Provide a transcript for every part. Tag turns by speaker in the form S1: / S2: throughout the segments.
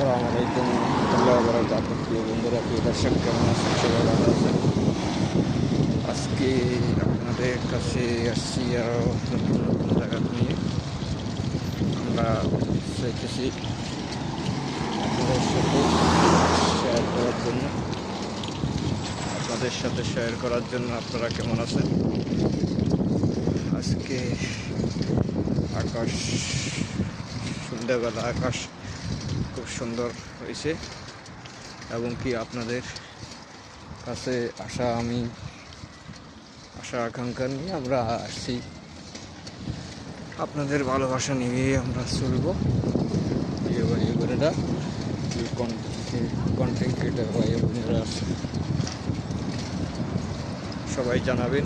S1: আসসালামু আলাইকুম রহমতুল্লাহ বারাকাতুহু। প্রিয় বন্ধুরা, প্রিয় দর্শক, কেমন আছেন? সবাই ভালো আছেন? আজকে আপনাদের কাছে আসছি আরও নতুন নতুন জায়গা নিয়ে। আমরা চাইতেছি আপনাদের সাথে শেয়ার করার জন্য আপনারা কেমন আছেন? আজকে আকাশ, সন্ধ্যাবেলা আকাশ খুব সুন্দর হয়েছে এবং কি আপনাদের কাছে আশা আকাঙ্ক্ষা নিয়ে আমরা আসছি। আপনাদের ভালোবাসা নিয়ে আমরা চলব। প্রিয় ভাই বোনেরা, কন্টেন্ট ক্রিয়েটার ভাই বোনেরা সবাই জানাবেন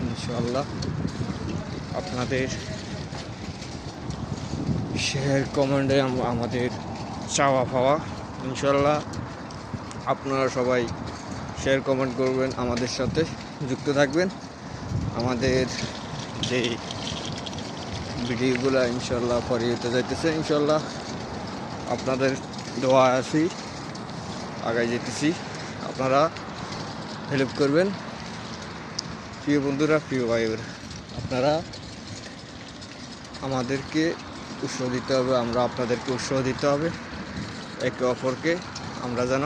S1: ইনশাআল্লাহ। আপনাদের শেয়ার কমেন্টে আমাদের চাওয়া পাওয়া। ইনশাআল্লাহ আপনারা সবাই শেয়ার কমেন্ট করবেন, আমাদের সাথে যুক্ত থাকবেন। আমাদের যে ভিডিওগুলো ইনশাআল্লাহ পরে হতে যাইতেছে, ইনশাআল্লাহ আপনাদের দোয়া আছি, আগায় যেতেছি। আপনারা হেল্প করবেন। প্রিয় বন্ধুরা, প্রিয় ভাইরা, আপনারা আমাদেরকে উৎসাহ দিতে হবে, আমরা আপনাদেরকে উৎসাহ দিতে হবে। একে অপরকে আমরা যেন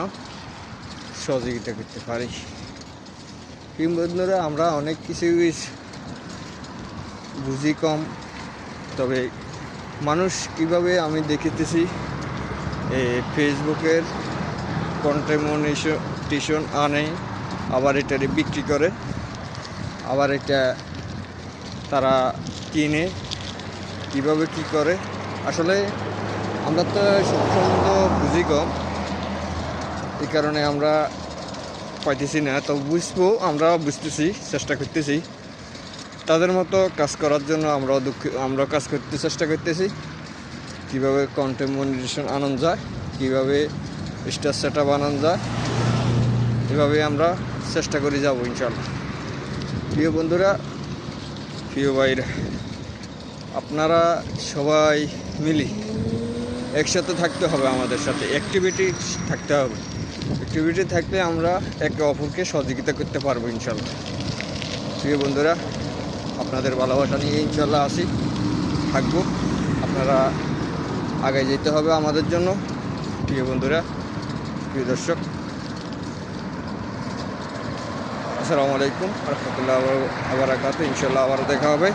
S1: সহযোগিতা করতে পারি। প্রিয় বন্ধুরা, আমরা অনেক কিছুই বুঝি কম, তবে মানুষ কীভাবে আমি দেখতেছি ফেসবুকের কন্টেমোনেশন আনে, আবার এটারে বিক্রি করে, আবার এটা তারা কিনে, কীভাবে কি করে। আসলে আমরা তো সম্বন্ধ বুঝি কম, এই কারণে আমরা পাইতেছি না। তো বুঝবো, আমরা বুঝতেছি, চেষ্টা করতেছি তাদের মতো কাজ করার জন্য। আমরা কাজ করতে চেষ্টা করতেছি, কীভাবে কন্টেন্ট মনিটাইজেশন আনানো যায়, কীভাবে স্টার সেট আপ আনানো যায়, এভাবে আমরা চেষ্টা করে যাব ইনশাআল্লাহ। প্রিয় বন্ধুরা, প্রিয় ভাইরা, আপনারা সবাই মিলি একসাথে থাকতে হবে, আমাদের সাথে অ্যাক্টিভিটি থাকতে হবে। অ্যাক্টিভিটি থাকলে আমরা একে অপরকে সহযোগিতা করতে পারবো ইনশাআল্লাহ। প্রিয় বন্ধুরা, আপনাদের ভালোবাসা নিয়ে ইনশাআল্লাহ থাকবো। আপনারা আগে যেতে হবে আমাদের জন্য। প্রিয় বন্ধুরা, প্রিয় দর্শক, আসসালামু আলাইকুম রহমতুল্লাহ বারাকাতুহু। ইনশাআল্লাহ আবার দেখা হবে।